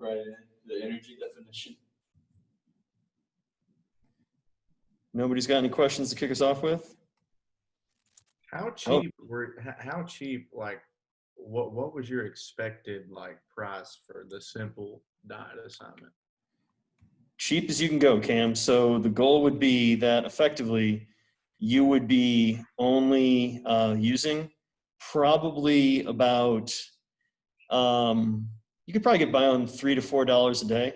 right in, the energy definition. Nobody's got any questions to kick us off with? How cheap how cheap, like, what was your expected like price for the simple diet assignment? Cheap as you can go, Cam. So the goal would be that effectively you would be only using probably about, you could probably get by on $3 to $4 a day.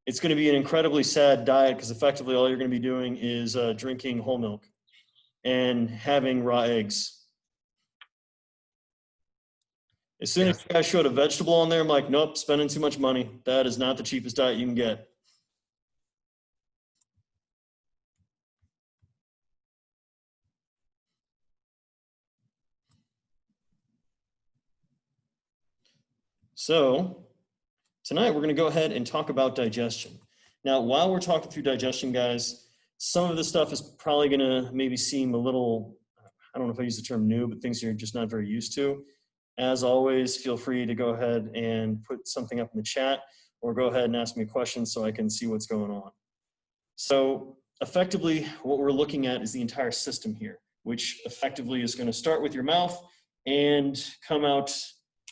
It's going to be an incredibly sad diet because effectively all you're going to be doing is drinking whole milk and having raw eggs. As soon as you guys showed a vegetable on there, I'm like, nope, spending too much money. That is not the cheapest diet you can get. So tonight we're going to go ahead and talk about digestion. Now, while we're talking through digestion, guys, some of this stuff is probably going to maybe seem a little, I don't know if I use the term new, but things you're just not very used to. As always, feel free to go ahead and put something up in the chat or go ahead and ask me a question so I can see what's going on. So effectively, what we're looking at is the entire system here, which effectively is going to start with your mouth and come out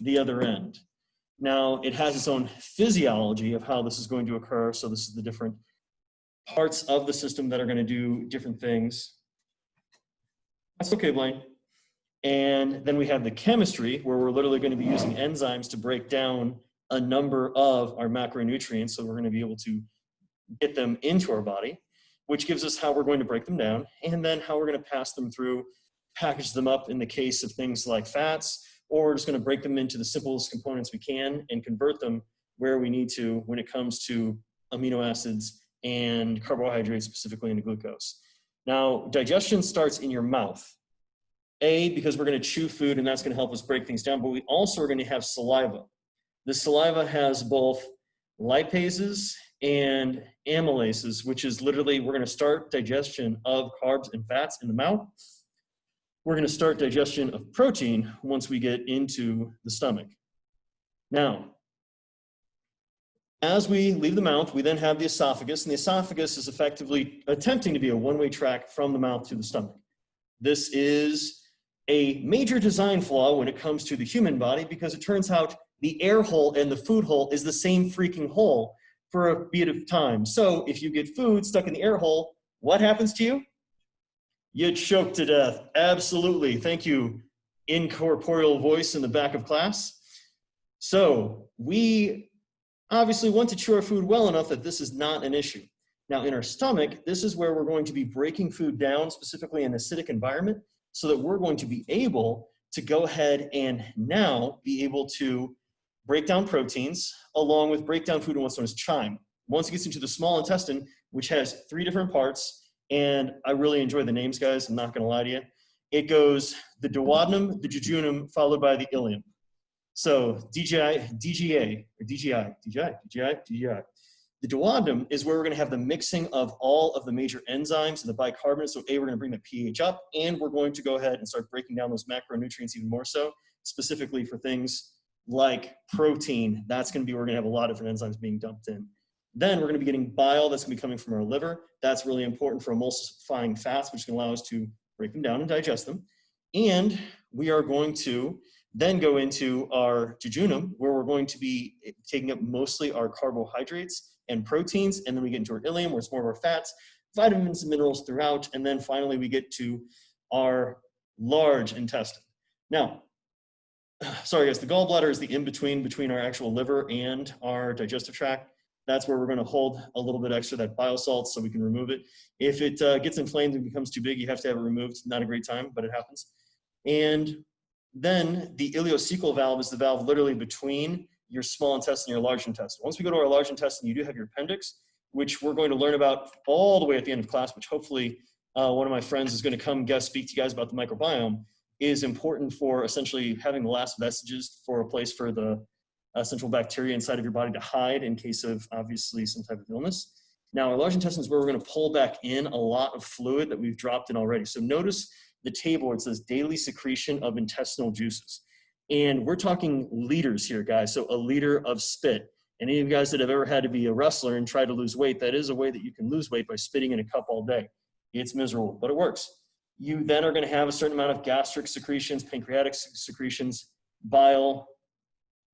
the other end. Now, it has its own physiology of how this is going to occur. So this is the different parts of the system that are going to do different things. That's okay, Blaine. And then we have the chemistry, where we're literally going to be using enzymes to break down a number of our macronutrients. So we're going to be able to get them into our body, which gives us how we're going to break them down, and then how we're going to pass them through, package them up in the case of things like fats, or we're just going to break them into the simplest components we can and convert them where we need to when it comes to amino acids and carbohydrates, specifically into glucose. Now, digestion starts in your mouth. Because we're going to chew food and that's going to help us break things down, but we also are going to have saliva. The saliva has both lipases and amylases, which is literally, we're going to start digestion of carbs and fats in the mouth. We're going to start digestion of protein once we get into the stomach. Now, as we leave the mouth, we then have the esophagus, and the esophagus is effectively attempting to be a one-way track from the mouth to the stomach. This is a major design flaw when it comes to the human body, because it turns out the air hole and the food hole is the same freaking hole for a bit of time. So if you get food stuck in the air hole, what happens to you? You choke to death. Absolutely. Thank you, incorporeal voice in the back of class. So we obviously want to chew our food well enough that this is not an issue. Now in our stomach, this is where we're going to be breaking food down, specifically in an acidic environment, so that we're going to be able to go ahead and now be able to break down proteins along with break down food in what's known as chyme. Once it gets into the small intestine, which has 3 different parts, and I really enjoy the names, guys, I'm not gonna lie to you. It goes the duodenum, the jejunum, followed by the ileum. So DGI. The duodenum is where we're going to have the mixing of all of the major enzymes and the bicarbonates. So we're going to bring the pH up, and we're going to go ahead and start breaking down those macronutrients even more so, specifically for things like protein. That's going to be where we're going to have a lot of different enzymes being dumped in. Then we're going to be getting bile that's going to be coming from our liver. That's really important for emulsifying fats, which can allow us to break them down and digest them. And we are going to then go into our jejunum, where we're going to be taking up mostly our carbohydrates and proteins, and then we get into our ileum, where it's more of our fats, vitamins and minerals throughout, and then finally we get to our large intestine. Now, sorry guys, the gallbladder is the in-between between our actual liver and our digestive tract. That's where we're going to hold a little bit extra that bile salts so we can remove it. If it gets inflamed and becomes too big, you have to have it removed. Not a great time, but it happens. And then the ileocecal valve is the valve literally between your small intestine and your large intestine. Once we go to our large intestine, you do have your appendix, which we're going to learn about all the way at the end of class, which hopefully one of my friends is going to come guest speak to you guys about the microbiome, is important for essentially having the last vestiges for a place for the central bacteria inside of your body to hide in case of obviously some type of illness. Now our large intestine is where we're going to pull back in a lot of fluid that we've dropped in already. So notice the table where it says daily secretion of intestinal juices. And we're talking liters here, guys. So a liter of spit. Any of you guys that have ever had to be a wrestler and try to lose weight, that is a way that you can lose weight by spitting in a cup all day. It's miserable, but it works. You then are going to have a certain amount of gastric secretions, pancreatic secretions, bile,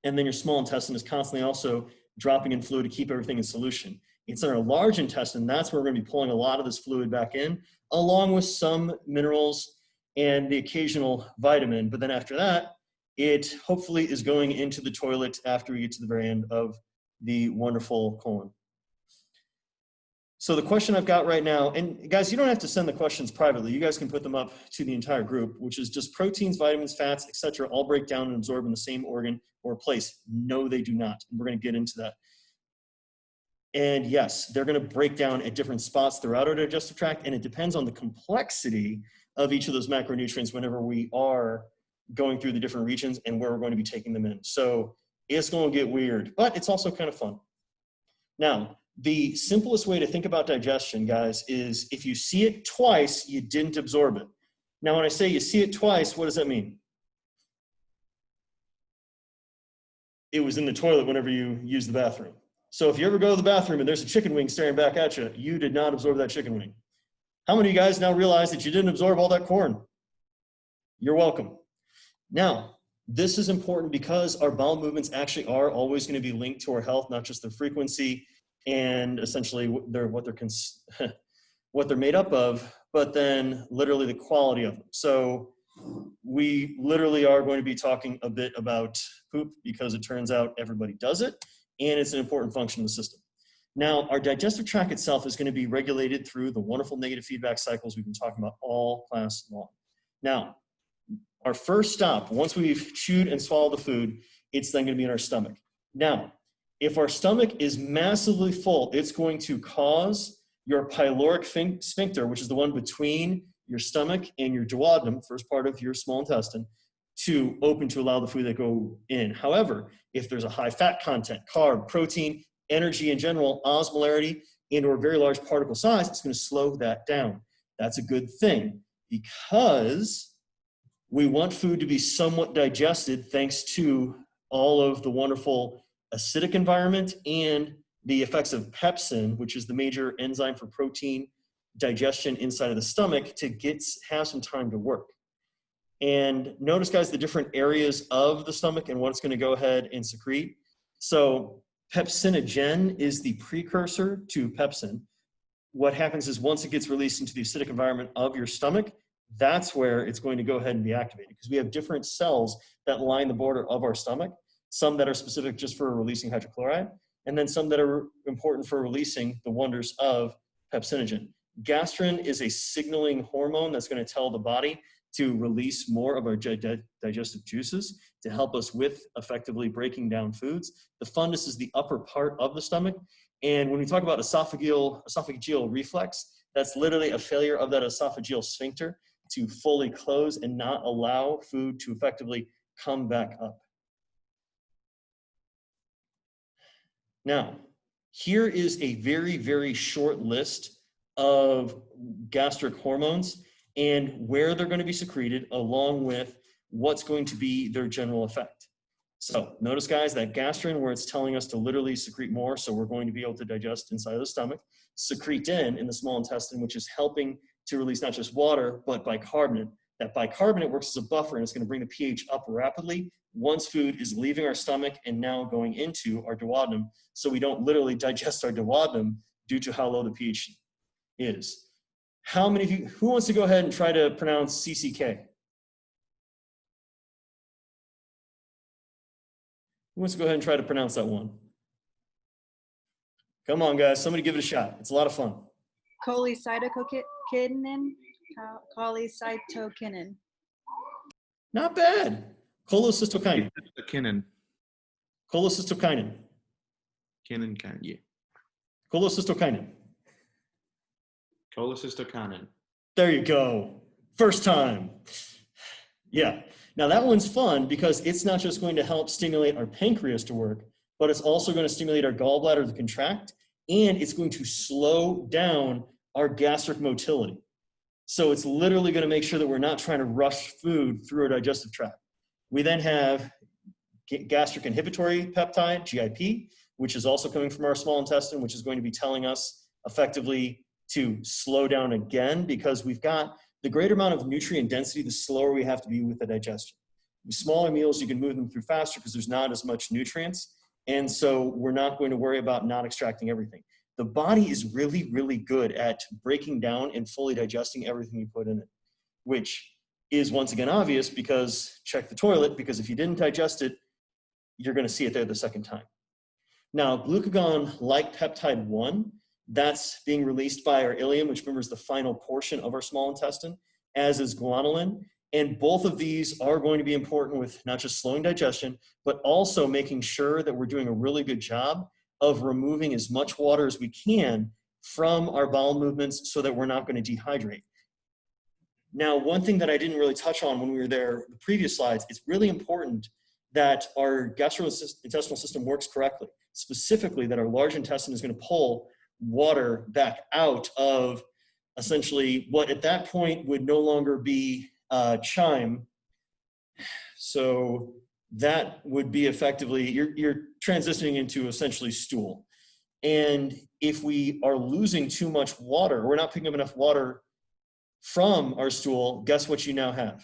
and then your small intestine is constantly also dropping in fluid to keep everything in solution. It's in our large intestine. That's where we're going to be pulling a lot of this fluid back in, along with some minerals and the occasional vitamin. But then after that, it hopefully is going into the toilet after we get to the very end of the wonderful colon. So the question I've got right now, and guys, you don't have to send the questions privately. You guys can put them up to the entire group, which is, does proteins, vitamins, fats, etc., all break down and absorb in the same organ or place? No, they do not. And we're going to get into that. And yes, they're going to break down at different spots throughout our digestive tract, and it depends on the complexity of each of those macronutrients whenever we are going through the different regions and where we're going to be taking them in. So it's going to get weird, but it's also kind of fun. Now, the simplest way to think about digestion, guys, is if you see it twice, you didn't absorb it. Now, when I say you see it twice, what does that mean? It was in the toilet whenever you use the bathroom. So if you ever go to the bathroom and there's a chicken wing staring back at you, you did not absorb that chicken wing. How many of you guys now realize that you didn't absorb all that corn? You're welcome. Now, this is important because our bowel movements actually are always going to be linked to our health, not just the frequency and essentially what they're made up of, but then literally the quality of them. So we literally are going to be talking a bit about poop because it turns out everybody does it, and it's an important function of the system. Now, our digestive tract itself is going to be regulated through the wonderful negative feedback cycles we've been talking about all class long. Now, our first stop, once we've chewed and swallowed the food, it's then going to be in our stomach. Now, if our stomach is massively full, it's going to cause your pyloric sphincter, which is the one between your stomach and your duodenum, first part of your small intestine, to open to allow the food to go in. However, if there's a high fat content, carb, protein, energy in general, osmolarity, and or very large particle size, it's going to slow that down. That's a good thing because we want food to be somewhat digested thanks to all of the wonderful acidic environment and the effects of pepsin, which is the major enzyme for protein digestion inside of the stomach, to have some time to work. And notice, guys, the different areas of the stomach and what it's going to go ahead and secrete. So pepsinogen is the precursor to pepsin. What happens is once it gets released into the acidic environment of your stomach, that's where it's going to go ahead and be activated, because we have different cells that line the border of our stomach, some that are specific just for releasing hydrochloride, and then some that are important for releasing the wonders of pepsinogen. Gastrin is a signaling hormone that's going to tell the body to release more of our digestive juices to help us with effectively breaking down foods. The fundus is the upper part of the stomach. And when we talk about esophageal reflex, that's literally a failure of that esophageal sphincter to fully close and not allow food to effectively come back up. Now, here is a very, very short list of gastric hormones and where they're going to be secreted, along with what's going to be their general effect. So notice, guys, that gastrin, where it's telling us to literally secrete more, so we're going to be able to digest inside of the stomach, secretin in the small intestine, which is helping to release not just water, but bicarbonate. That bicarbonate works as a buffer, and it's going to bring the pH up rapidly once food is leaving our stomach and now going into our duodenum, so we don't literally digest our duodenum due to how low the pH is. How many of you, who wants to go ahead and try to pronounce CCK? Who wants to go ahead and try to pronounce that one? Come on, guys, somebody give it a shot. It's a lot of fun. Cholecystokinin. Cholecystokinin. Not bad. Cholecystokinin. Kinin. Cholecystokinin. Kinin, yeah. Cholecystokinin. Cholecystokinin. There you go. First time. Yeah. Now that one's fun because it's not just going to help stimulate our pancreas to work, but it's also going to stimulate our gallbladder to contract, and it's going to slow down our gastric motility. So it's literally going to make sure that we're not trying to rush food through our digestive tract. We then have gastric inhibitory peptide, GIP, which is also coming from our small intestine, which is going to be telling us effectively to slow down again, because we've got the greater amount of nutrient density, the slower we have to be with the digestion. With smaller meals, you can move them through faster because there's not as much nutrients. And so we're not going to worry about not extracting everything. The body is really, really good at breaking down and fully digesting everything you put in it, which is once again obvious because check the toilet, because if you didn't digest it, you're going to see it there the second time. Now, glucagon-like peptide 1, that's being released by our ileum, which remember is the final portion of our small intestine, as is guanylin. And both of these are going to be important with not just slowing digestion, but also making sure that we're doing a really good job of removing as much water as we can from our bowel movements so that we're not going to dehydrate. Now, one thing that I didn't really touch on when we were there, the previous slides, it's really important that our gastrointestinal system works correctly. Specifically, that our large intestine is going to pull water back out of essentially what at that point would no longer be chyme. So that would be effectively, you're transitioning into essentially stool. And if we are losing too much water, we're not picking up enough water from our stool, guess what you now have?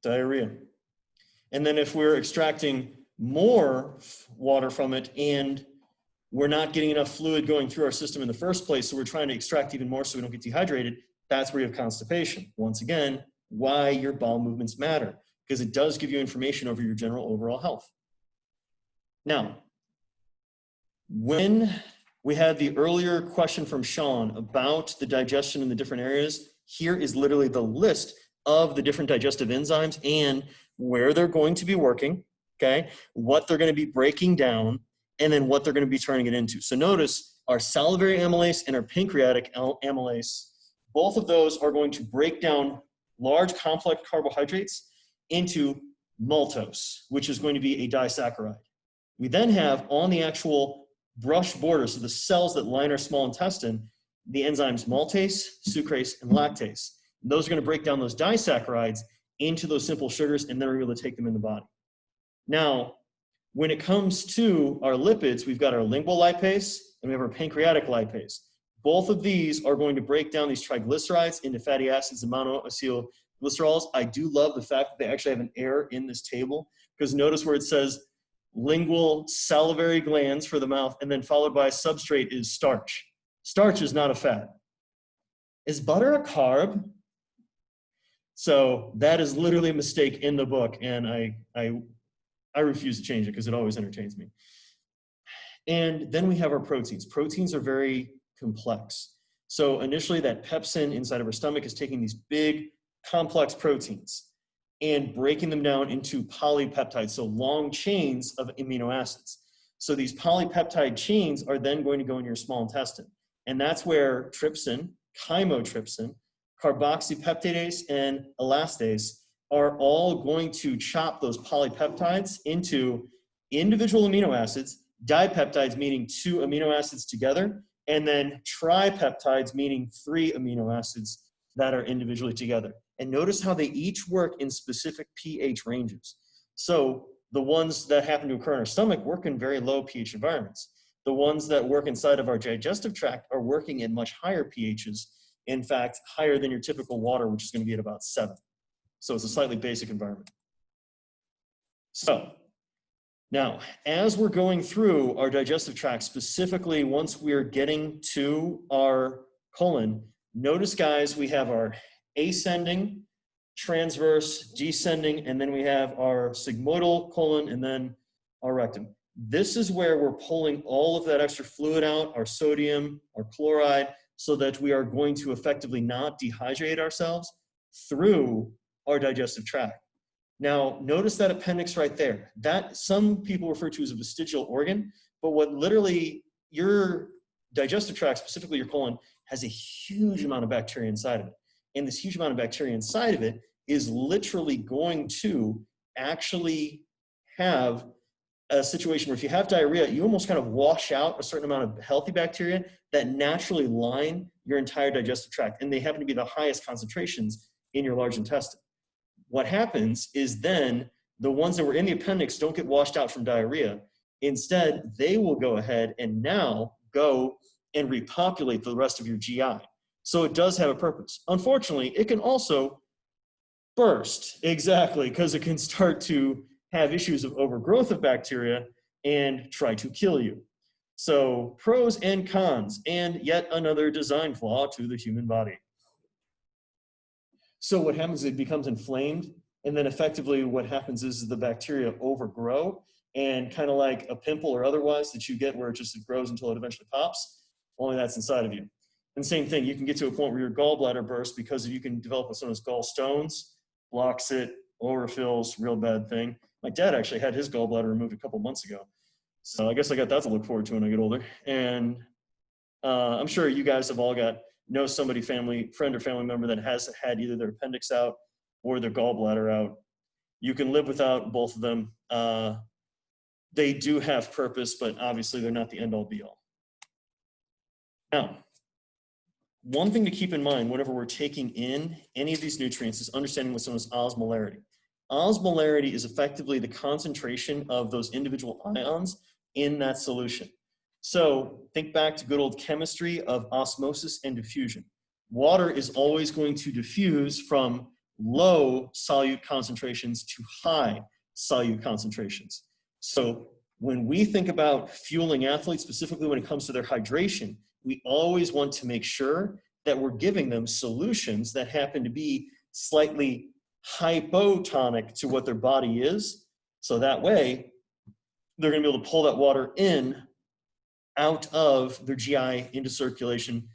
Diarrhea. And then if we're extracting more water from it and we're not getting enough fluid going through our system in the first place, so we're trying to extract even more so we don't get dehydrated, that's where you have constipation. Once again, why your bowel movements matter, because it does give you information over your general overall health. Now, when we had the earlier question from Sean about the digestion in the different areas, here is literally the list of the different digestive enzymes and where they're going to be working, okay, what they're going to be breaking down, and then what they're going to be turning it into. So notice our salivary amylase and our pancreatic amylase, both of those are going to break down large complex carbohydrates into maltose, which is going to be a disaccharide. We then have on the actual brush border, so the cells that line our small intestine, the enzymes maltase, sucrase, and lactase. And those are going to break down those disaccharides into those simple sugars, and then we're able to take them in the body. Now, when it comes to our lipids, we've got our lingual lipase and we have our pancreatic lipase. Both of these are going to break down these triglycerides into fatty acids and monoacylglycerols. I do love the fact that they actually have an error in this table, because notice where it says lingual salivary glands for the mouth, and then followed by a substrate is starch. Starch is not a fat. Is butter a carb? So that is literally a mistake in the book, and I refuse to change it because it always entertains me. And then we have our proteins. Proteins are very complex. So initially that pepsin inside of our stomach is taking these big complex proteins and breaking them down into polypeptides, so long chains of amino acids. So these polypeptide chains are then going to go in your small intestine. And that's where trypsin, chymotrypsin, carboxypeptidase, and elastase are all going to chop those polypeptides into individual amino acids, dipeptides meaning 2 amino acids together, and then tripeptides meaning 3 amino acids that are individually together. And notice how they each work in specific pH ranges. So the ones that happen to occur in our stomach work in very low pH environments. The ones that work inside of our digestive tract are working in much higher pHs, in fact, higher than your typical water, which is going to be at about 7. So it's a slightly basic environment. So now, as we're going through our digestive tract, specifically once we're getting to our colon, notice, guys, we have our ascending, transverse, descending, and then we have our sigmoidal colon, and then our rectum. This is where we're pulling all of that extra fluid out, our sodium, our chloride, so that we are going to effectively not dehydrate ourselves through our digestive tract. Now, notice that appendix right there. That some people refer to as a vestigial organ, but what literally your digestive tract, specifically your colon, has a huge amount of bacteria inside of it. And this huge amount of bacteria inside of it is literally going to actually have a situation where if you have diarrhea, you almost kind of wash out a certain amount of healthy bacteria that naturally line your entire digestive tract, and they happen to be the highest concentrations in your large intestine. What happens is then the ones that were in the appendix don't get washed out from diarrhea. Instead, they will go ahead and now go and repopulate the rest of your GI. So it does have a purpose. Unfortunately, it can also burst, exactly, because it can start to have issues of overgrowth of bacteria and try to kill you. So pros and cons, and yet another design flaw to the human body. So what happens is it becomes inflamed, and then effectively what happens is the bacteria overgrow, and kind of like a pimple or otherwise that you get where it just grows until it eventually pops, only that's inside of you. And same thing, you can get to a point where your gallbladder bursts because you can develop what's known as gallstones, blocks it, overfills, real bad thing. My dad actually had his gallbladder removed a couple months ago. So I guess I got that to look forward to when I get older. And I'm sure you guys have all know somebody, friend or family member that has had either their appendix out or their gallbladder out. You can live without both of them. They do have purpose, but obviously they're not the end all be all. Now, one thing to keep in mind whenever we're taking in any of these nutrients is understanding what's known as osmolarity. Osmolarity is effectively the concentration of those individual ions in that solution. So think back to good old chemistry of osmosis and diffusion. Water is always going to diffuse from low solute concentrations to high solute concentrations. So when we think about fueling athletes, specifically when it comes to their hydration, we always want to make sure that we're giving them solutions that happen to be slightly hypotonic to what their body is. So that way, they're going to be able to pull that water in out of their GI into circulation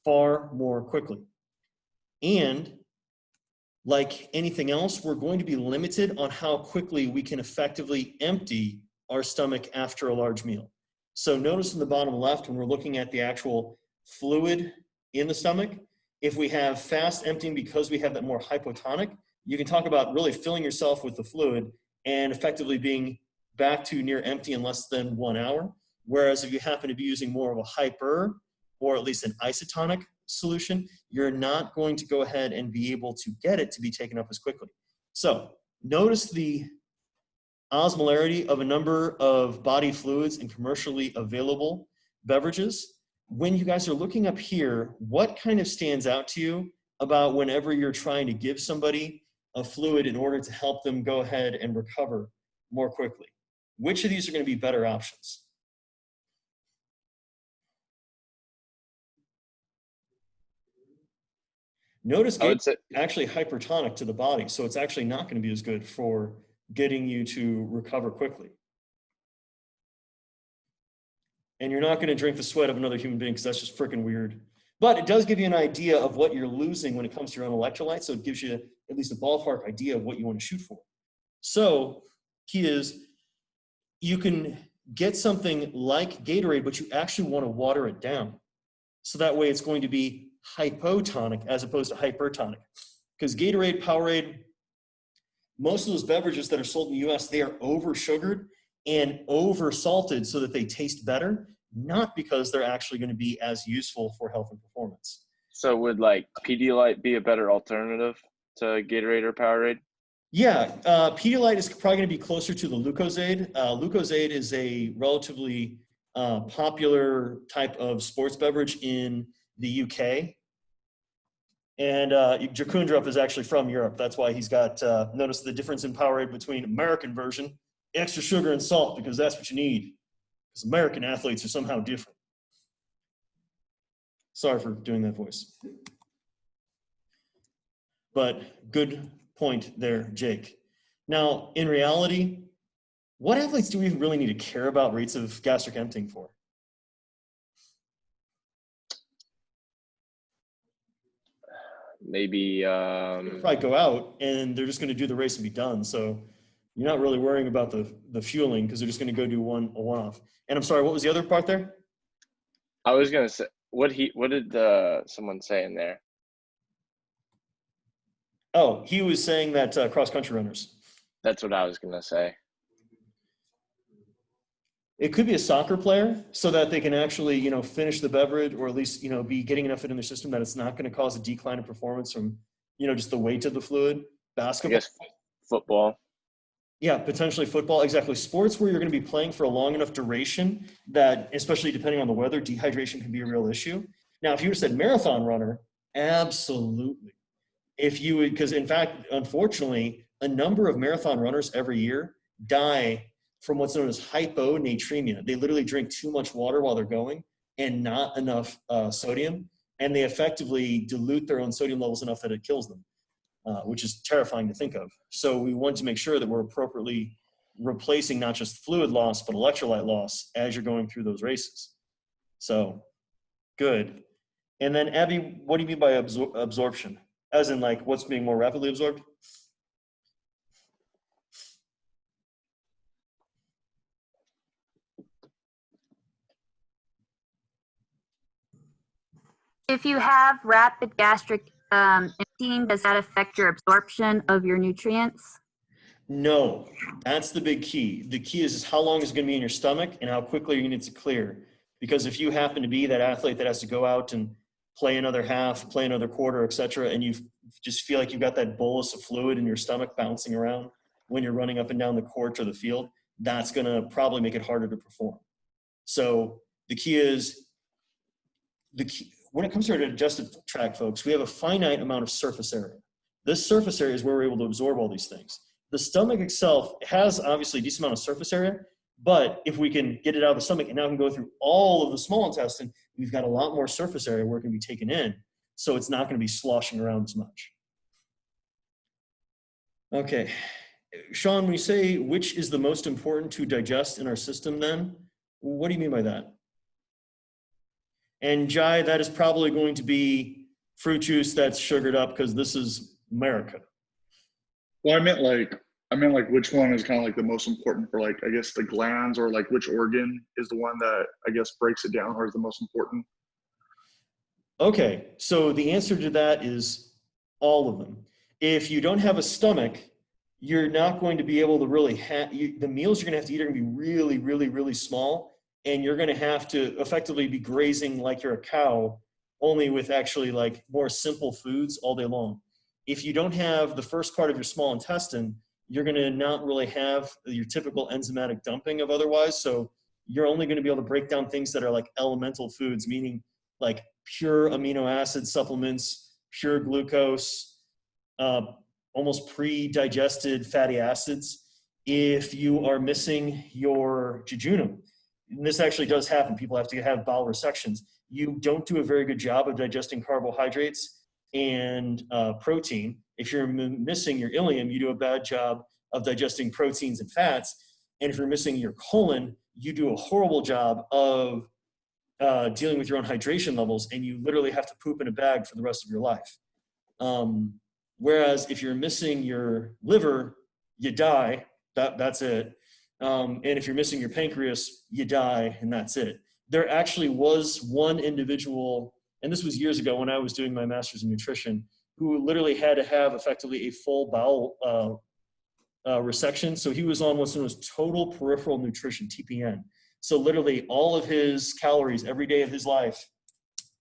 far more quickly. And like anything else, we're going to be limited on how quickly we can effectively empty our stomach after a large meal. So notice in the bottom left, when we're looking at the actual fluid in the stomach, if we have fast emptying because we have that more hypotonic, you can talk about really filling yourself with the fluid and effectively being back to near empty in less than 1 hour. Whereas if you happen to be using more of a hyper or at least an isotonic solution, you're not going to go ahead and be able to get it to be taken up as quickly. So notice the osmolarity of a number of body fluids and commercially available beverages. When you guys are looking up here, what kind of stands out to you about whenever you're trying to give somebody a fluid in order to help them go ahead and recover more quickly? Which of these are going to be better options? Notice it's actually hypertonic to the body, so it's actually not going to be as good for getting you to recover quickly. And you're not going to drink the sweat of another human being because that's just freaking weird. But it does give you an idea of what you're losing when it comes to your own electrolytes, so it gives you at least a ballpark idea of what you want to shoot for. So key is you can get something like Gatorade, but you actually want to water it down. So that way it's going to be hypotonic as opposed to hypertonic. Because Gatorade, Powerade, most of those beverages that are sold in the US, they are over sugared and over salted so that they taste better, not because they're actually going to be as useful for health and performance. So would like Pedialyte be a better alternative to Gatorade or Powerade? Yeah, Pedialyte is probably going to be closer to the Lucozade. Lucozade is a relatively popular type of sports beverage in the UK. And Jakundrup is actually from Europe. That's why he's got, notice the difference in Powerade between American version, extra sugar and salt, because that's what you need. Because American athletes are somehow different. Sorry for doing that voice. But good point there, Jake. Now, in reality, what athletes do we really need to care about rates of gastric emptying for? Maybe probably go out and they're just going to do the race and be done. So you're not really worrying about the fueling because they're just going to go do a one-off. And I'm sorry, what was the other part there? I was going to say, what did someone say in there? Oh, he was saying that cross-country runners. That's what I was going to say. It could be a soccer player so that they can actually, you know, finish the beverage or at least, you know, be getting enough in their system that it's not going to cause a decline in performance from, you know, just the weight of the fluid. I Basketball. guess football. Yeah, potentially football. Exactly. Sports where you're going to be playing for a long enough duration that, especially depending on the weather, dehydration can be a real issue. Now, if you said marathon runner, absolutely. If you would, because in fact, unfortunately, a number of marathon runners every year die from what's known as hyponatremia. They literally drink too much water while they're going and not enough sodium, and they effectively dilute their own sodium levels enough that it kills them. Which is terrifying to think of. So we want to make sure that we're appropriately replacing not just fluid loss, but electrolyte loss as you're going through those races. So good. And then Abby, what do you mean by absorption? As in like what's being more rapidly absorbed? If you have rapid gastric emptying, does that affect your absorption of your nutrients? No, that's the big key. The key is how long is it going to be in your stomach and how quickly you need to clear. Because if you happen to be that athlete that has to go out and play another half, play another quarter, etc., and you just feel like you've got that bolus of fluid in your stomach bouncing around when you're running up and down the court or the field, that's going to probably make it harder to perform. So the key is, when it comes to our digestive tract, folks, we have a finite amount of surface area. This surface area is where we're able to absorb all these things. The stomach itself has obviously a decent amount of surface area, but if we can get it out of the stomach and now can go through all of the small intestine, we've got a lot more surface area where it can be taken in, so it's not going to be sloshing around as much. Okay, Sean, when you say which is the most important to digest in our system then, what do you mean by that? And Jai, that is probably going to be fruit juice that's sugared up because this is America. Well, I meant like which one is kind of like the most important for like, I guess the glands, or like which organ is the one that I guess breaks it down or is the most important? Okay, so the answer to that is all of them. If you don't have a stomach, you're not going to be able to really the meals you're going to have to eat are going to be really, really, really small, and you're going to have to effectively be grazing like you're a cow, only with actually like more simple foods all day long. If you don't have the first part of your small intestine, you're going to not really have your typical enzymatic dumping of otherwise. So you're only going to be able to break down things that are like elemental foods, meaning like pure amino acid supplements, pure glucose, almost pre-digested fatty acids. If you are missing your jejunum, and this actually does happen, people have to have bowel resections. You don't do a very good job of digesting carbohydrates and protein. If you're missing your ileum, you do a bad job of digesting proteins and fats. And if you're missing your colon, you do a horrible job of dealing with your own hydration levels, and you literally have to poop in a bag for the rest of your life. Whereas if you're missing your liver, you die, that's it. And if you're missing your pancreas, you die, and that's it. There actually was one individual, and this was years ago when I was doing my master's in nutrition, who literally had to have effectively a full bowel resection. So he was on what's known as total peripheral nutrition, TPN. So literally all of his calories every day of his life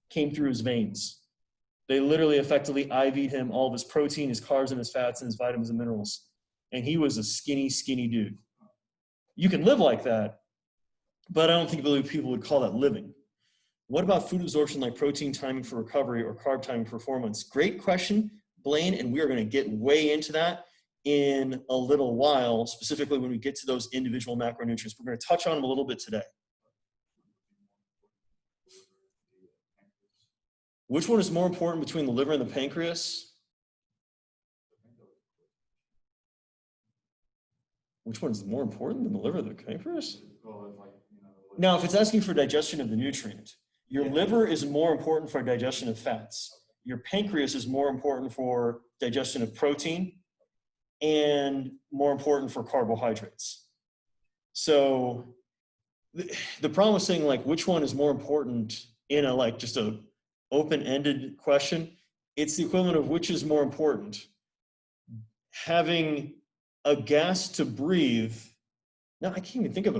came through his veins. They literally effectively IV'd him all of his protein, his carbs, and his fats, and his vitamins and minerals. And he was a skinny, skinny dude. You can live like that, but I don't think people would call that living. What about food absorption like protein timing for recovery or carb timing performance? Great question, Blaine, and we are going to get way into that in a little while, specifically when we get to those individual macronutrients. We're going to touch on them a little bit today. Which one is more important between the liver and the pancreas? Which one is more important than the liver or the pancreas? Now, if it's asking for digestion of the nutrient, your liver is more important for digestion of fats. Your pancreas is more important for digestion of protein and more important for carbohydrates. So the problem with saying like which one is more important in a like just a open-ended question, it's the equivalent of which is more important. Having a gas to breathe, no, I can't even think of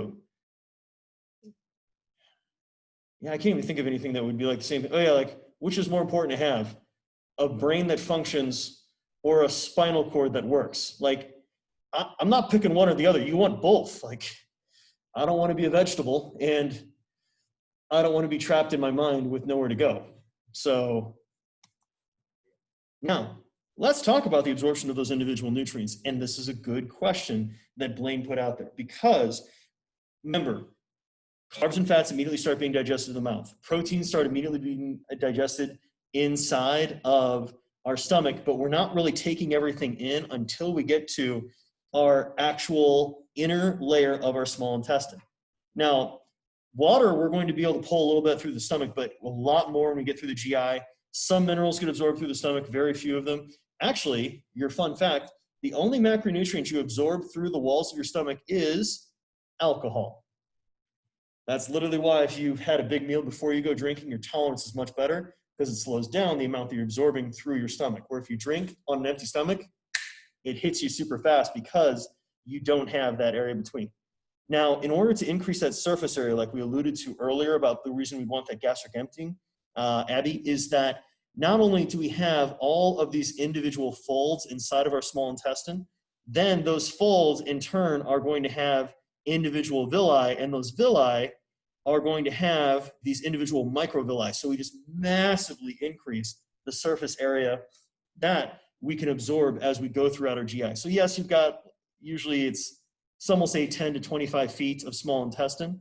Yeah, I can't even think of anything that would be like the same. Oh yeah, like which is more important to have? A brain that functions or a spinal cord that works? Like I'm not picking one or the other. You want both. Like I don't want to be a vegetable and I don't want to be trapped in my mind with nowhere to go. So now let's talk about the absorption of those individual nutrients. And this is a good question that Blaine put out there because remember, carbs and fats immediately start being digested in the mouth. Proteins start immediately being digested inside of our stomach, but we're not really taking everything in until we get to our actual inner layer of our small intestine. Now, water, we're going to be able to pull a little bit through the stomach, but a lot more when we get through the GI. Some minerals get absorbed through the stomach, very few of them. Actually, your fun fact, the only macronutrient you absorb through the walls of your stomach is alcohol. That's literally why if you've had a big meal before you go drinking, your tolerance is much better because it slows down the amount that you're absorbing through your stomach. Where if you drink on an empty stomach, it hits you super fast because you don't have that area between. Now, in order to increase that surface area, like we alluded to earlier about the reason we want that gastric emptying, Abby, is that not only do we have all of these individual folds inside of our small intestine, then those folds in turn are going to have individual villi, and those villi are going to have these individual microvilli. So we just massively increase the surface area that we can absorb as we go throughout our GI. So yes, you've got, usually some will say 10 to 25 feet of small intestine,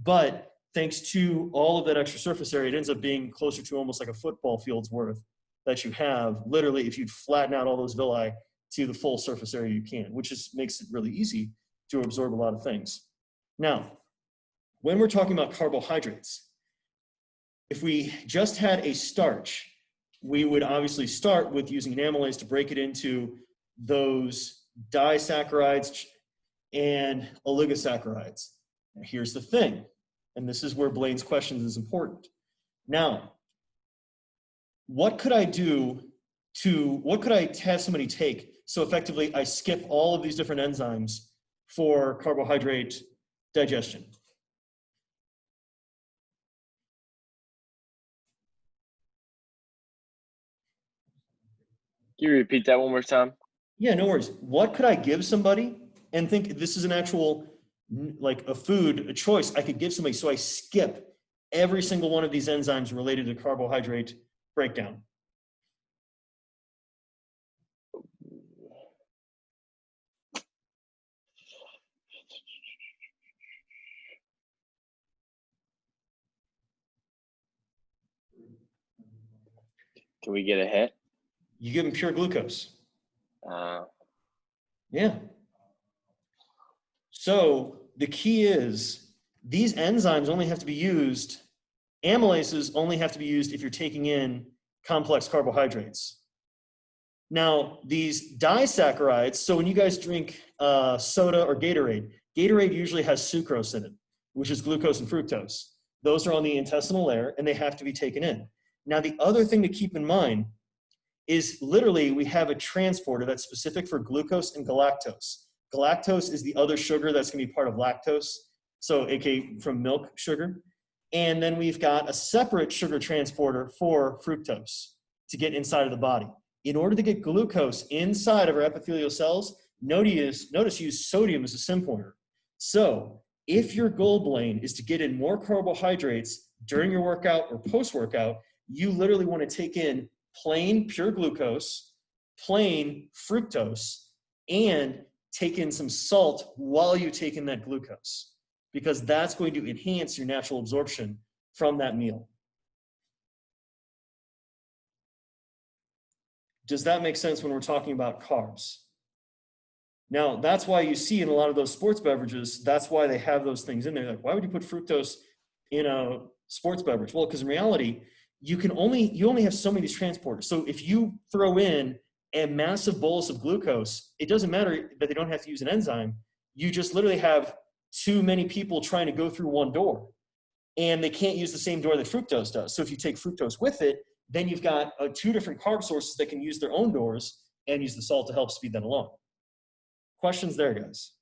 but thanks to all of that extra surface area, it ends up being closer to almost like a football field's worth that you have, literally, if you'd flatten out all those villi to the full surface area you can, which just makes it really easy to absorb a lot of things. Now, when we're talking about carbohydrates, if we just had a starch, we would obviously start with using an amylase to break it into those disaccharides and oligosaccharides. Now, here's the thing, and this is where Blaine's question is important. Now, what could I have somebody take so effectively I skip all of these different enzymes for carbohydrate digestion? Can you repeat that one more time? Yeah, no worries. What could I give somebody and think this is an actual, like a food, a choice I could give somebody so I skip every single one of these enzymes related to carbohydrate breakdown? Can we get a hint? You give them pure glucose. Yeah. So the key is these enzymes only have to be used, amylases only have to be used if you're taking in complex carbohydrates. Now, these disaccharides, so when you guys drink soda or Gatorade, Gatorade usually has sucrose in it, which is glucose and fructose. Those are on the intestinal layer and they have to be taken in. Now, the other thing to keep in mind is literally we have a transporter that's specific for glucose and galactose. Galactose is the other sugar that's going to be part of lactose, so aka from milk sugar. And then we've got a separate sugar transporter for fructose to get inside of the body. In order to get glucose inside of our epithelial cells, notice use sodium as a sym pointer. So if your goal, Blaine, is to get in more carbohydrates during your workout or post-workout, you literally want to take in plain pure glucose, plain fructose, and take in some salt while you take in that glucose, because that's going to enhance your natural absorption from that meal. Does that make sense when we're talking about carbs? Now, that's why you see in a lot of those sports beverages, that's why they have those things in there. Like, why would you put fructose in a sports beverage? Well, because in reality, you only have so many of these transporters. So if you throw in a massive bolus of glucose, it doesn't matter that they don't have to use an enzyme. You just literally have too many people trying to go through one door, and they can't use the same door that fructose does. So if you take fructose with it, then you've got two different carb sources that can use their own doors and use the salt to help speed that along. Questions there, guys?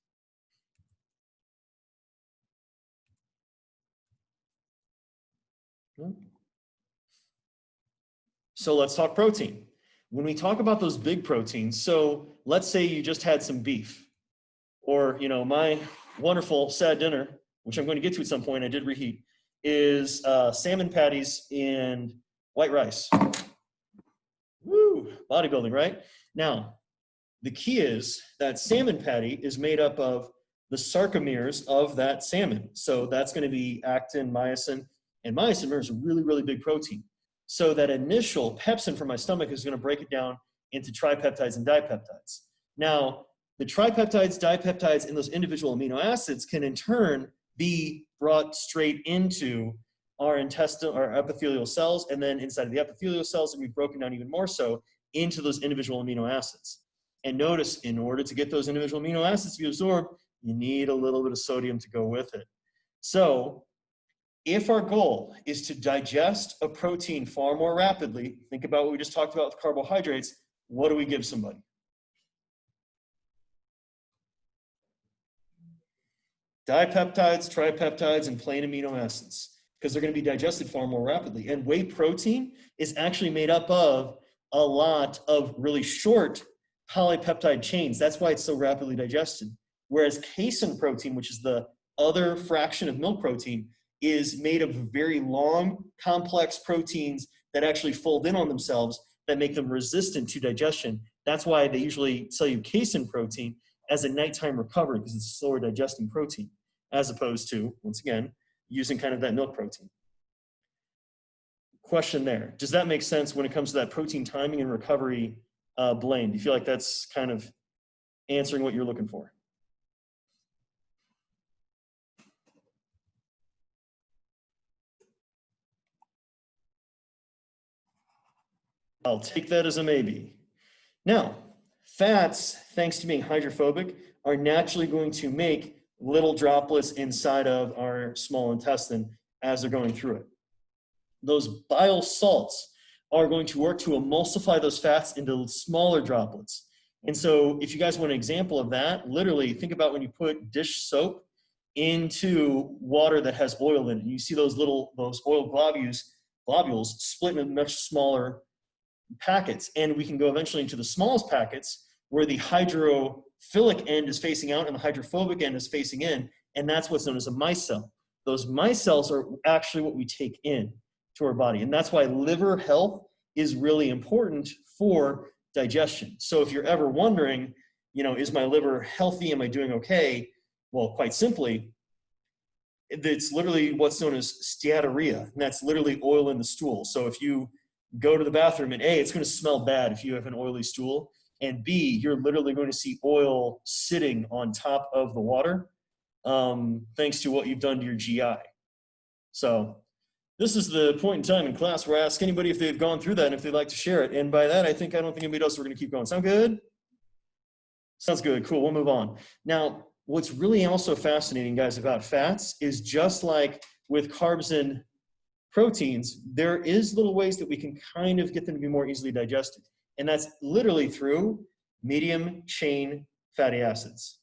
So let's talk protein. When we talk about those big proteins, so let's say you just had some beef, or my wonderful sad dinner, which I'm going to get to at some point, I did reheat, is salmon patties and white rice. Woo, bodybuilding, right? Now, the key is that salmon patty is made up of the sarcomeres of that salmon. So that's going to be actin, myosin, and myosin is a really, really big protein. So that initial pepsin from my stomach is going to break it down into tripeptides and dipeptides. Now, the tripeptides, dipeptides, and those individual amino acids can in turn be brought straight into our intestinal, our epithelial cells, and then inside of the epithelial cells, and be broken down even more so into those individual amino acids. And notice, in order to get those individual amino acids to be absorbed, you need a little bit of sodium to go with it. So if our goal is to digest a protein far more rapidly, think about what we just talked about with carbohydrates, what do we give somebody? Dipeptides, tripeptides, and plain amino acids, because they're going to be digested far more rapidly. And whey protein is actually made up of a lot of really short polypeptide chains. That's why it's so rapidly digested. Whereas casein protein, which is the other fraction of milk protein, is made of very long, complex proteins that actually fold in on themselves that make them resistant to digestion. That's why they usually tell you casein protein as a nighttime recovery, because it's a slower digesting protein, as opposed to, once again, using kind of that milk protein. Question there. Does that make sense when it comes to that protein timing and recovery blend? Do you feel like that's kind of answering what you're looking for? I'll take that as a maybe. Now, fats, thanks to being hydrophobic, are naturally going to make little droplets inside of our small intestine as they're going through it. Those bile salts are going to work to emulsify those fats into smaller droplets. And so if you guys want an example of that, literally think about when you put dish soap into water that has oil in it. You see those oil globules split in much smaller packets, and we can go eventually into the smallest packets where the hydrophilic end is facing out and the hydrophobic end is facing in, and that's what's known as a micelle. Those micelles are actually what we take in to our body, and that's why liver health is really important for digestion. So if you're ever wondering, is my liver healthy? Am I doing okay? Well, quite simply, it's literally what's known as steatorrhea, and that's literally oil in the stool. So if you go to the bathroom, and A, it's going to smell bad if you have an oily stool, and B, you're literally going to see oil sitting on top of the water, thanks to what you've done to your GI. So this is the point in time in class where I ask anybody if they've gone through that and if they'd like to share it. And by that, I don't think anybody else, we're going to keep going. Sound good? Sounds good. Cool. We'll move on. Now, what's really also fascinating, guys, about fats is just like with carbs and proteins, there is little ways that we can kind of get them to be more easily digested. And that's literally through medium chain fatty acids.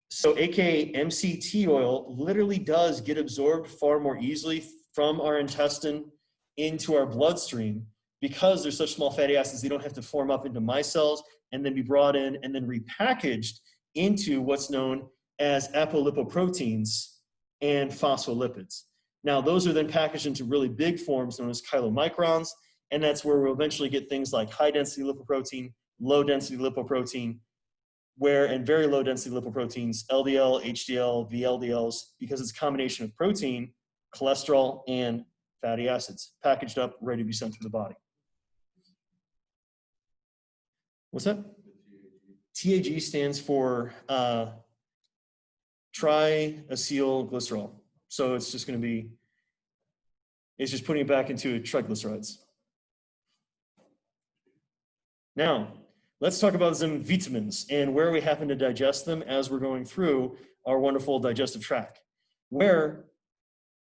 So AKA MCT oil literally does get absorbed far more easily from our intestine into our bloodstream because there's such small fatty acids, they don't have to form up into micelles and then be brought in and then repackaged into what's known as apolipoproteins and phospholipids. Now, those are then packaged into really big forms known as chylomicrons, and that's where we'll eventually get things like high-density lipoprotein, low-density lipoprotein, and very low-density lipoproteins, LDL, HDL, VLDLs, because it's a combination of protein, cholesterol, and fatty acids, packaged up, ready to be sent through the body. What's that? TAG stands for triacylglycerol. So it's just going to be, it's just putting it back into triglycerides. Now, let's talk about some vitamins and where we happen to digest them as we're going through our wonderful digestive tract. Where,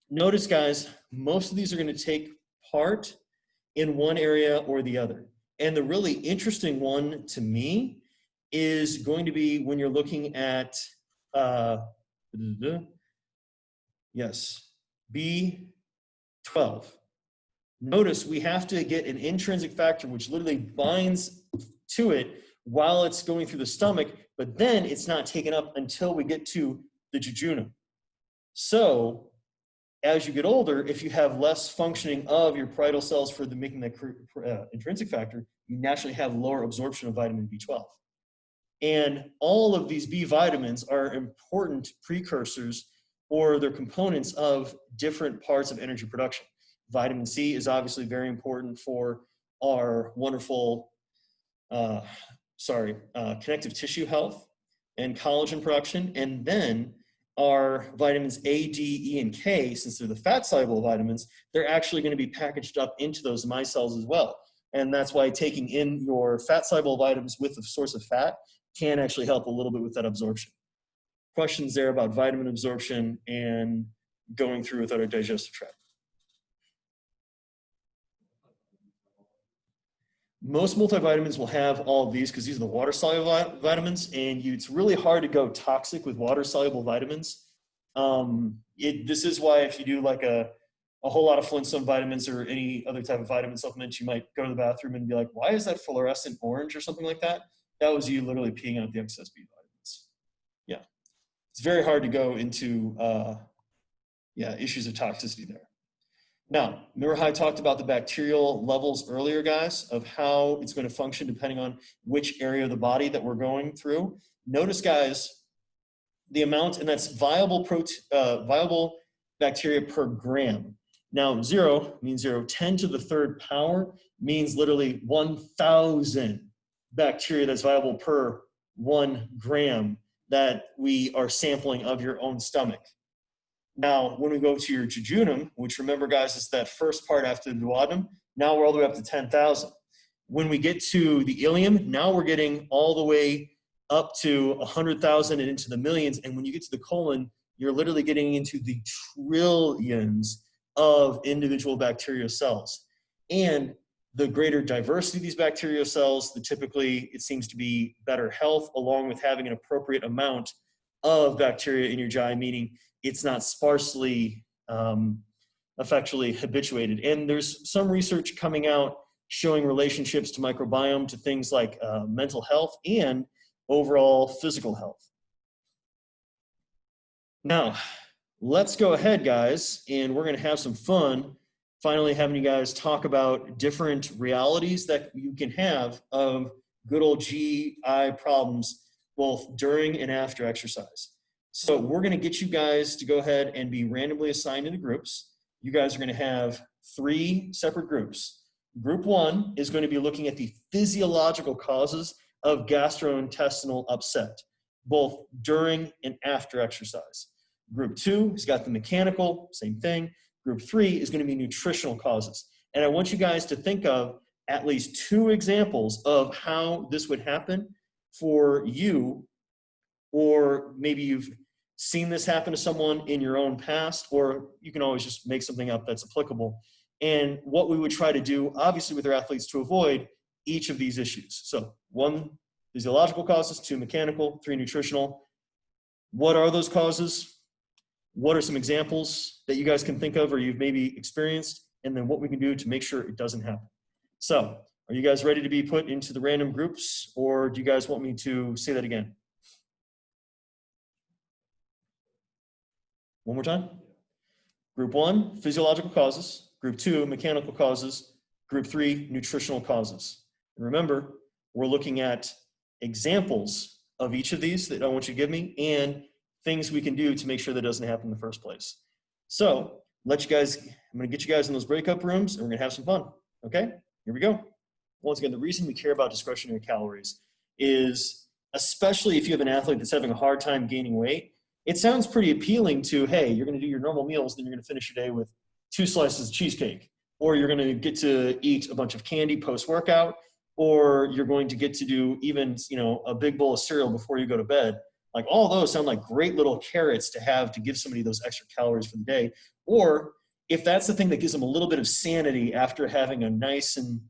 notice guys, most of these are going to take part in one area or the other. And the really interesting one to me is going to be when you're looking at, yes, B12. notice we have to get an intrinsic factor which literally binds to it while it's going through the stomach, but then it's not taken up until we get to the jejunum. So as you get older, if you have less functioning of your parietal cells for the making that intrinsic factor, you naturally have lower absorption of vitamin B12. And all of these B vitamins are important precursors, or they're components of different parts of energy production. Vitamin C is obviously very important for our wonderful, connective tissue health and collagen production. And then our vitamins A, D, E, and K, since they're the fat-soluble vitamins, they're actually going to be packaged up into those micelles as well. And that's why taking in your fat-soluble vitamins with a source of fat can actually help a little bit with that absorption. Questions there about vitamin absorption and going through without our digestive tract? Most multivitamins will have all of these because these are the water-soluble vitamins, and it's really hard to go toxic with water-soluble vitamins. This is why if you do like a whole lot of Flintstone vitamins or any other type of vitamin supplement, you might go to the bathroom and be like, why is that fluorescent orange or something like that? That was you literally peeing out the excess B vitamins. Yeah, it's very hard to go into issues of toxicity there. Now, remember how I talked about the bacterial levels earlier, guys, of how it's going to function depending on which area of the body that we're going through? Notice, guys, the amount, and that's viable bacteria per gram. Now, 0 means 0. 10 to the third power means literally 1,000 bacteria that's viable per 1 gram that we are sampling of your own stomach. Now, when we go to your jejunum, which remember, guys, is that first part after the duodenum, now we're all the way up to 10,000. When we get to the ileum, now we're getting all the way up to 100,000 and into the millions. And when you get to the colon, you're literally getting into the trillions of individual bacterial cells. And the greater diversity of these bacterial cells, typically it seems to be better health, along with having an appropriate amount of bacteria in your GI, meaning it's not sparsely effectually habituated. And there's some research coming out showing relationships to microbiome, to things like mental health and overall physical health. Now, let's go ahead, guys, and we're going to have some fun finally having you guys talk about different realities that you can have of good old GI problems, both during and after exercise. So we're going to get you guys to go ahead and be randomly assigned into groups. You guys are going to have 3 separate groups. Group 1 is going to be looking at the physiological causes of gastrointestinal upset, both during and after exercise. Group 2 has got the mechanical, same thing. Group 3 is going to be nutritional causes. And I want you guys to think of at least 2 examples of how this would happen for you, or maybe you've seen this happen to someone in your own past, or you can always just make something up that's applicable. And what we would try to do, obviously, with our athletes to avoid each of these issues. So 1, physiological causes, 2, mechanical, 3, nutritional. What are those causes? What are some examples that you guys can think of or you've maybe experienced? And then what we can do to make sure it doesn't happen. So are you guys ready to be put into the random groups, or do you guys want me to say that again? One more time. Group 1, physiological causes. Group 2, mechanical causes. Group 3, nutritional causes. And remember, we're looking at examples of each of these that I want you to give me, and things we can do to make sure that doesn't happen in the first place. So I'm going to get you guys in those breakup rooms, and we're going to have some fun. Okay, here we go. Once again, the reason we care about discretionary calories is, especially if you have an athlete that's having a hard time gaining weight, it sounds pretty appealing to, hey, you're going to do your normal meals, then you're going to finish your day with 2 slices of cheesecake, or you're going to get to eat a bunch of candy post-workout, or you're going to get to do even, a big bowl of cereal before you go to bed. Like, all those sound like great little carrots to have to give somebody those extra calories for the day. Or if that's the thing that gives them a little bit of sanity after having a nice and,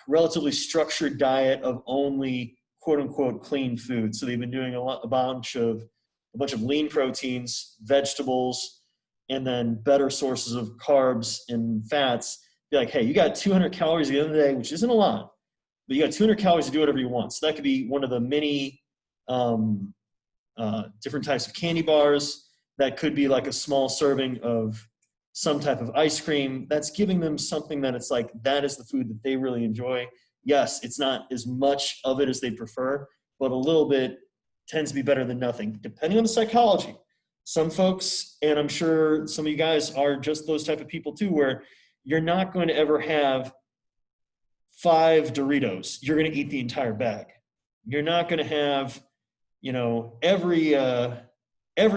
relatively structured diet of only quote unquote clean food. So they've been doing a bunch of lean proteins, vegetables, and then better sources of carbs and fats. Be like, hey, you got 200 calories at the end of the day, which isn't a lot, but you got 200 calories to do whatever you want. So that could be one of the many different types of candy bars. That could be like a small serving of some type of ice cream. That's giving them something that it's like, that is the food that they really enjoy. Yes, it's not as much of it as they prefer, but a little bit tends to be better than nothing, depending on the psychology. Some folks, and I'm sure some of you guys are just those type of people too, where you're not going to ever have 5 Doritos. You're going to eat the entire bag. You're not going to have, you know, every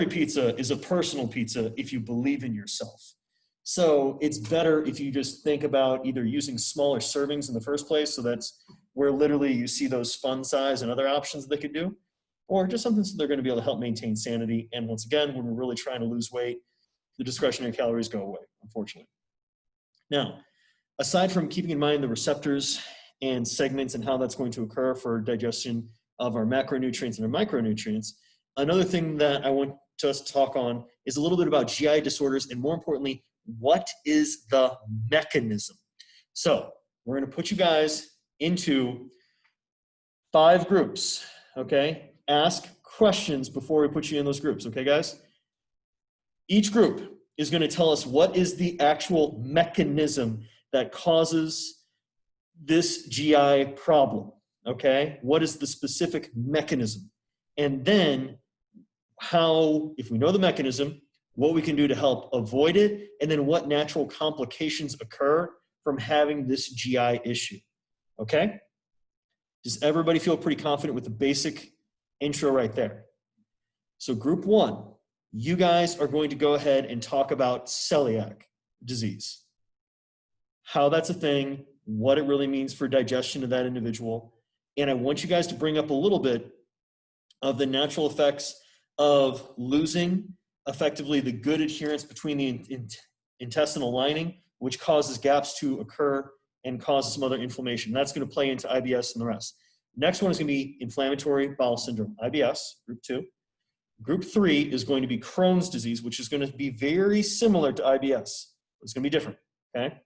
pizza is a personal pizza if you believe in yourself. So it's better if you just think about either using smaller servings in the first place. So that's where literally you see those fun size and other options they could do, or just something so they're going to be able to help maintain sanity. And once again, when we're really trying to lose weight, the discretionary calories go away, unfortunately. Now, aside from keeping in mind the receptors and segments and how that's going to occur for digestion of our macronutrients and our micronutrients, another thing that I want us to talk on is a little bit about GI disorders, and more importantly, what is the mechanism? So we're going to put you guys into 5 groups, okay? Ask questions before we put you in those groups, okay, guys? Each group is going to tell us what is the actual mechanism that causes this GI problem, okay? What is the specific mechanism? And then how, if we know the mechanism, what we can do to help avoid it, and then what natural complications occur from having this GI issue, okay? Does everybody feel pretty confident with the basic intro right there? So group 1, you guys are going to go ahead and talk about celiac disease, how that's a thing, what it really means for digestion of that individual. And I want you guys to bring up a little bit of the natural effects of losing effectively the good adherence between the intestinal lining, which causes gaps to occur and causes some other inflammation. That's going to play into IBS and the rest. Next one is going to be inflammatory bowel syndrome, IBS, group 2. Group 3 is going to be Crohn's disease, which is going to be very similar to IBS. It's going to be different, okay?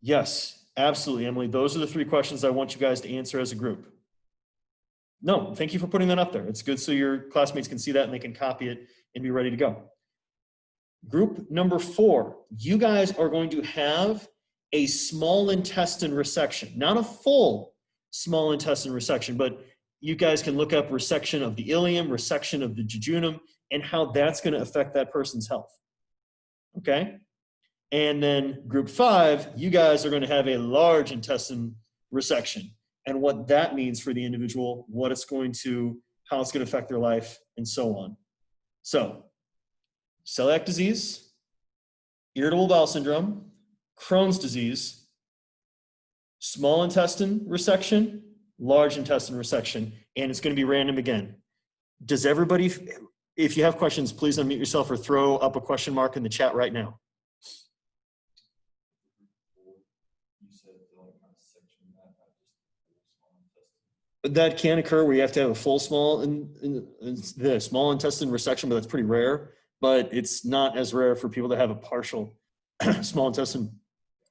Yes, absolutely, Emily. Those are the 3 questions I want you guys to answer as a group. No, thank you for putting that up there. It's good so your classmates can see that and they can copy it and be ready to go. Group number 4, you guys are going to have a small intestine resection, not a full small intestine resection, but you guys can look up resection of the ileum, resection of the jejunum, and how that's going to affect that person's health. Okay? And then group 5, you guys are going to have a large intestine resection, and what that means for the individual, what it's going to, how it's going to affect their life, and so on. So, celiac disease, irritable bowel syndrome, Crohn's disease, small intestine resection, large intestine resection, and it's going to be random again. Does everybody, if you have questions, please unmute yourself or throw up a question mark in the chat right now. That can occur where you have to have a full small intestine resection, but that's pretty rare. But it's not as rare for people that have a partial small intestine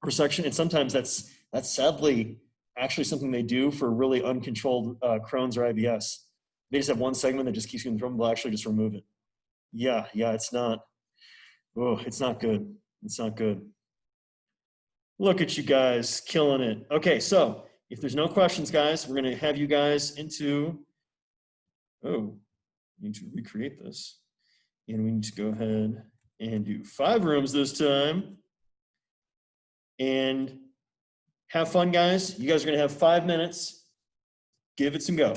resection. And sometimes that's sadly actually something they do for really uncontrolled Crohn's or IBS. They just have one segment that just keeps getting thrown. They'll actually just remove it. Yeah, it's not. Oh, it's not good. It's not good. Look at you guys killing it. Okay, so if there's no questions, guys, we're going to have you guys into, we need to recreate this. And we need to go ahead and do 5 rooms this time. And have fun, guys. You guys are going to have 5 minutes. Give it some go.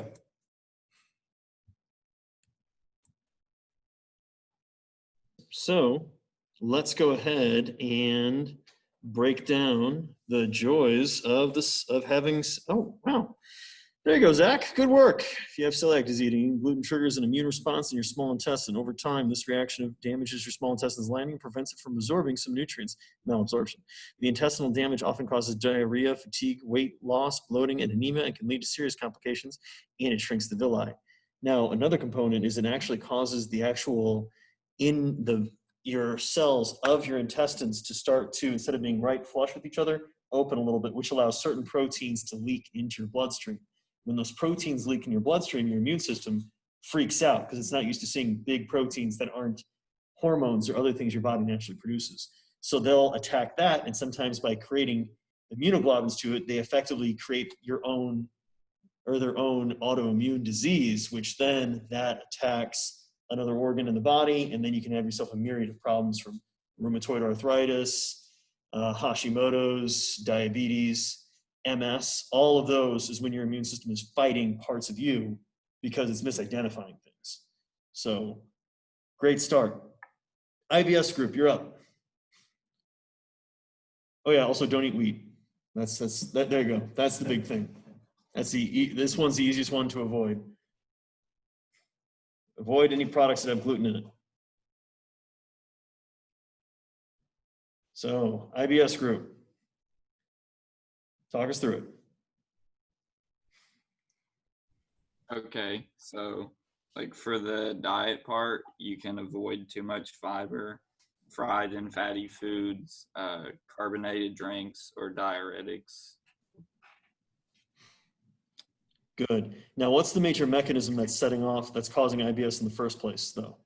So let's go ahead and break down the joys of this, of having, oh, wow. There you go, Zach. Good work. If you have celiac disease, eating gluten triggers an immune response in your small intestine. Over time, this reaction damages your small intestine's lining and prevents it from absorbing some nutrients, malabsorption. The intestinal damage often causes diarrhea, fatigue, weight loss, bloating, and anemia, and can lead to serious complications, and it shrinks the villi. Now, another component is it actually causes the actual, in the your cells of your intestines to start to, instead of being right flush with each other, open a little bit, which allows certain proteins to leak into your bloodstream. When those proteins leak in your bloodstream, your immune system freaks out because it's not used to seeing big proteins that aren't hormones or other things your body naturally produces. So they'll attack that, and sometimes by creating immunoglobulins to it, they effectively create your own or their own autoimmune disease, which then that attacks another organ in the body, and then you can have yourself a myriad of problems from rheumatoid arthritis, Hashimoto's, diabetes, MS. All of those is when your immune system is fighting parts of you because it's misidentifying things. So great start. IBS group, you're up. Oh yeah, also don't eat wheat. There you go. That's the big thing. This one's the easiest one to avoid. Avoid any products that have gluten in it. So IBS group, talk us through it. Okay, so like for the diet part, you can avoid too much fiber, fried and fatty foods, carbonated drinks, or diuretics. Good. Now, what's the major mechanism that's causing IBS in the first place, though?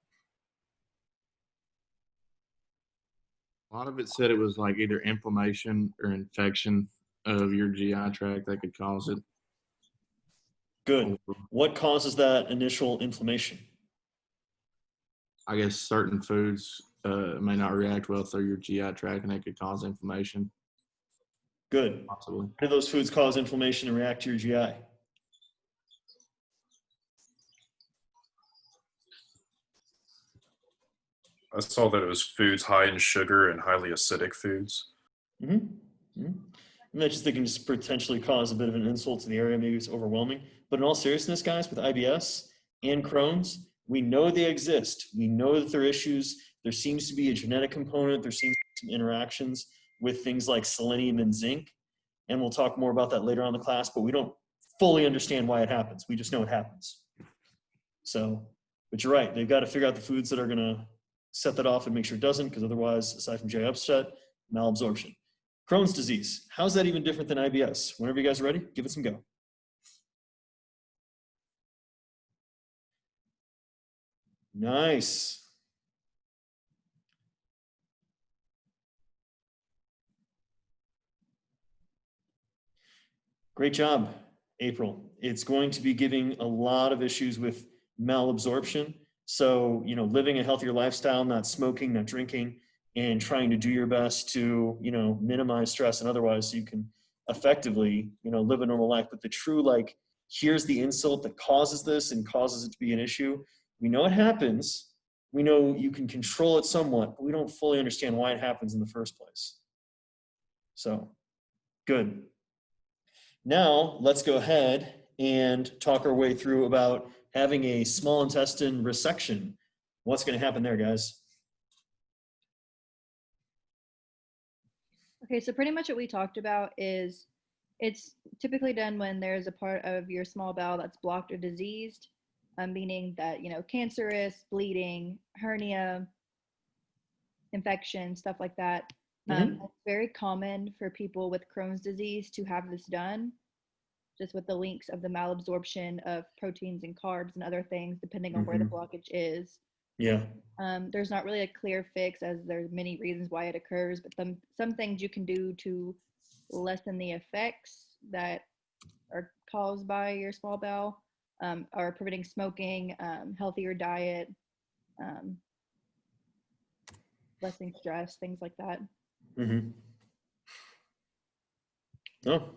A lot of it said it was like either inflammation or infection of your GI tract that could cause it. Good. What causes that initial inflammation? I guess certain foods may not react well through your GI tract, and they could cause inflammation. Good. Possibly. How do those foods cause inflammation and react to your GI? I saw that it was foods high in sugar and highly acidic foods. Mm-hmm. Mm-hmm. And that just they can just potentially cause a bit of an insult to the area. Maybe it's overwhelming. But in all seriousness, guys, with IBS and Crohn's, we know they exist. We know that there are issues. There seems to be a genetic component. There seems to be some interactions with things like selenium and zinc. And we'll talk more about that later on in the class, but we don't fully understand why it happens. We just know it happens. So, but you're right. They've got to figure out the foods that are going to set that off and make sure it doesn't, because otherwise, aside from GI upset, malabsorption. Crohn's disease. How's that even different than IBS? Whenever you guys are ready, give it some go. Nice. Great job, April. It's going to be giving a lot of issues with malabsorption. So, living a healthier lifestyle, not smoking, not drinking, and trying to do your best to, minimize stress and otherwise so you can effectively, live a normal life. But the true, here's the insult that causes this and causes it to be an issue. We know it happens. We know you can control it somewhat, but we don't fully understand why it happens in the first place. So, good. Now, let's go ahead and talk our way through about having a small intestine resection. What's going to happen there, guys? Okay, so pretty much what we talked about is it's typically done when there's a part of your small bowel that's blocked or diseased, meaning that, cancerous, bleeding, hernia, infection, stuff like that. It's very common for people with Crohn's disease to have this done, just with the links of the malabsorption of proteins and carbs and other things, depending on where the blockage is. Yeah. There's not really a clear fix, as there's many reasons why it occurs, but some things you can do to lessen the effects that are caused by your small bowel are preventing smoking, healthier diet, lessening stress, things like that. Oh,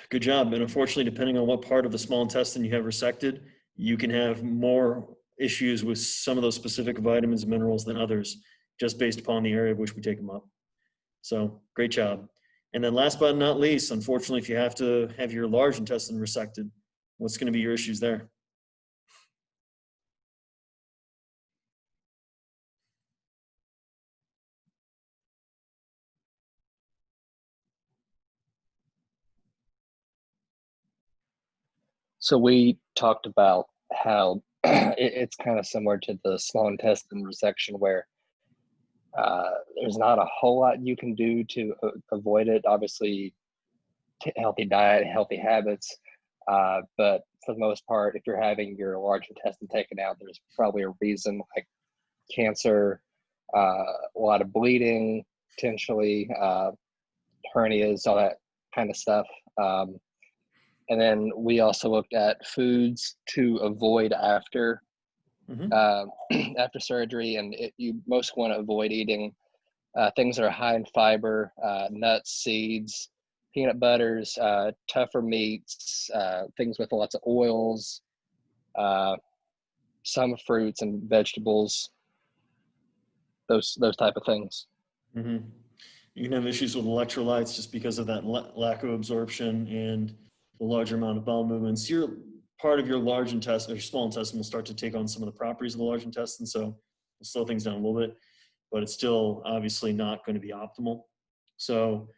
good job. And unfortunately, depending on what part of the small intestine you have resected, you can have more issues with some of those specific vitamins and minerals than others, just based upon the area of which we take them up. So great job. And then last but not least, unfortunately, if you have to have your large intestine resected, what's going to be your issues there? So we talked about how it's kind of similar to the small intestine resection, where There's not a whole lot you can do to avoid it. Obviously, healthy diet, healthy habits. But for the most part, if you're having your large intestine taken out, there's probably a reason, like cancer, a lot of bleeding, potentially hernias, all that kind of stuff. And then we also looked at foods to avoid after after surgery, and you most want to avoid eating things that are high in fiber, nuts, seeds, peanut butters, tougher meats, things with lots of oils, some fruits and vegetables, those type of things. You can have issues with electrolytes just because of that lack of absorption and the larger amount of bowel movements. Part of your large intestine or your small intestine will start to take on some of the properties of the large intestine, so it'll slow things down a little bit, but it's still obviously not going to be optimal. So,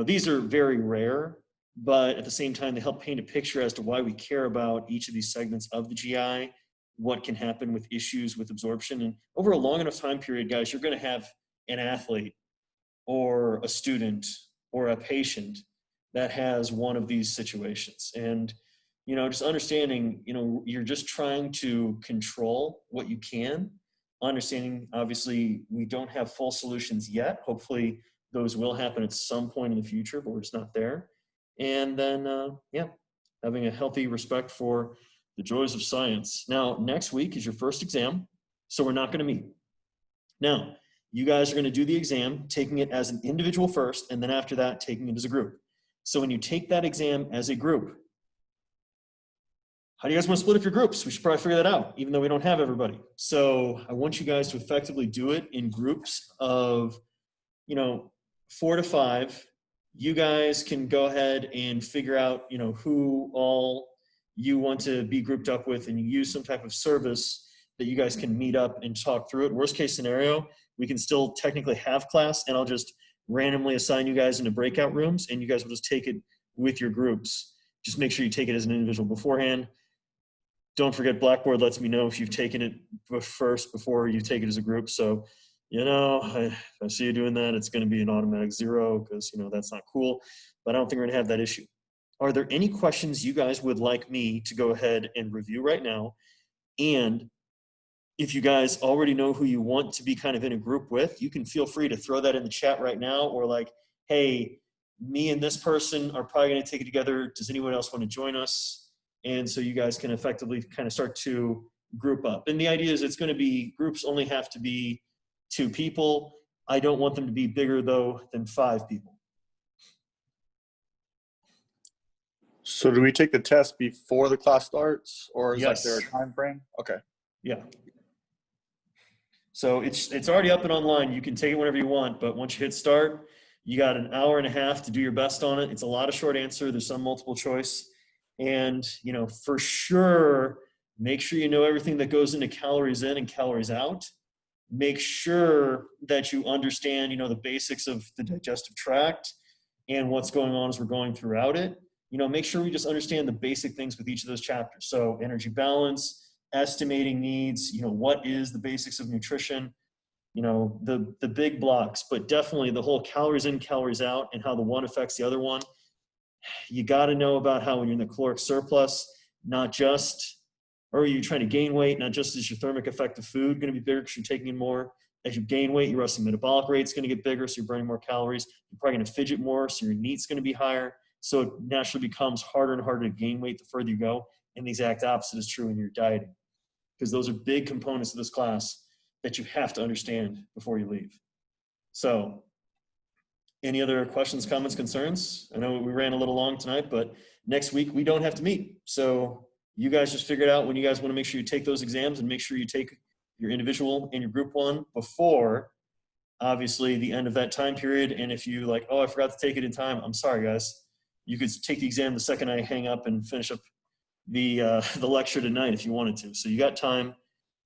these are very rare, but at the same time, they help paint a picture as to why we care about each of these segments of the GI, what can happen with issues with absorption. And over a long enough time period, guys, you're going to have an athlete or a student or a patient that has one of these situations. And just understanding, you're just trying to control what you can, understanding, obviously, we don't have full solutions yet. Hopefully those will happen at some point in the future, but we're just not there. And then, having a healthy respect for the joys of science. Now, next week is your first exam, so we're not going to meet. Now, you guys are going to do the exam, taking it as an individual first, and then after that, taking it as a group. So when you take that exam as a group, how do you guys want to split up your groups? We should probably figure that out, even though we don't have everybody. So I want you guys to effectively do it in groups of, 4 to 5. You guys can go ahead and figure out, who all you want to be grouped up with, and you use some type of service that you guys can meet up and talk through it. Worst case scenario, we can still technically have class, and I'll just randomly assign you guys into breakout rooms, and you guys will just take it with your groups. Just make sure you take it as an individual beforehand. Don't forget, Blackboard lets me know if you've taken it first before you take it as a group. So, if I see you doing that, it's going to be an automatic 0 because, that's not cool. But I don't think we're going to have that issue. Are there any questions you guys would like me to go ahead and review right now? And if you guys already know who you want to be kind of in a group with, you can feel free to throw that in the chat right now, or like, hey, me and this person are probably going to take it together. Does anyone else want to join us? And so you guys can effectively kind of start to group up. And the idea is it's going to be, groups only have to be 2 people. I don't want them to be bigger, though, than 5 people. So do we take the test before the class starts, or is Yes. there a time frame? Okay. Yeah. So it's already up and online. You can take it whenever you want, but once you hit start, you got an hour and a half to do your best on it. It's a lot of short answer. There's some multiple choice. And, for sure, make sure you know everything that goes into calories in and calories out. Make sure that you understand, the basics of the digestive tract and what's going on as we're going throughout it. Make sure we just understand the basic things with each of those chapters. So energy balance, estimating needs, what is the basics of nutrition, the big blocks, but definitely the whole calories in, calories out, and how the one affects the other one. You got to know about how when you're in the caloric surplus, or you're trying to gain weight, not just is your thermic effect of food going to be bigger because you're taking in more. As you gain weight, your resting metabolic rate is going to get bigger, so you're burning more calories. You're probably going to fidget more, so your NEAT's going to be higher. So it naturally becomes harder and harder to gain weight the further you go. And the exact opposite is true when you're dieting, because those are big components of this class that you have to understand before you leave. So any other questions, comments, concerns? I know we ran a little long tonight, but next week we don't have to meet. So you guys just figure it out when you guys want to make sure you take those exams, and make sure you take your individual and your group one before, obviously, the end of that time period. And if you like, oh, I forgot to take it in time, I'm sorry, guys. You could take the exam the second I hang up and finish up the lecture tonight if you wanted to. So you got time.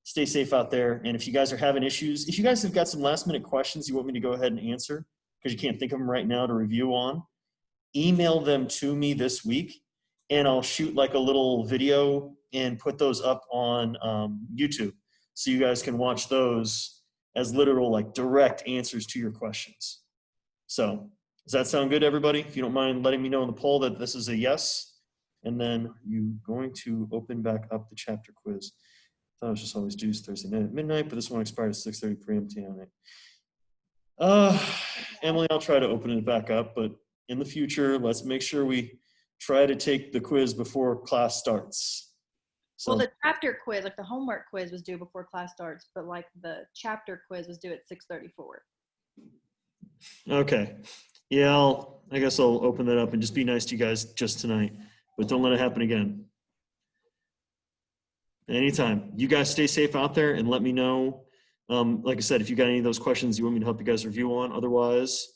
Stay safe out there. And if you guys are having issues, if you guys have got some last minute questions you want me to go ahead and answer because you can't think of them right now to review on, email them to me this week, and I'll shoot like a little video and put those up on YouTube so you guys can watch those as literal, like direct answers to your questions. So does that sound good, everybody? If you don't mind letting me know in the poll that this is a yes, and then you're going to open back up the chapter quiz. I thought it was just always due Thursday night at midnight, but this one expired at 6:30 p.m. tonight. Emily, I'll try to open it back up, but in the future, let's make sure we try to take the quiz before class starts. So, Well, the chapter quiz, like the homework quiz was due before class starts, but like the chapter quiz was due at 6:34. okay. Yeah, I guess I'll open that up and just be nice to you guys just tonight, but don't let it happen again. Anytime. You guys stay safe out there and let me know. Like I said, if you got any of those questions you want me to help you guys review on, otherwise,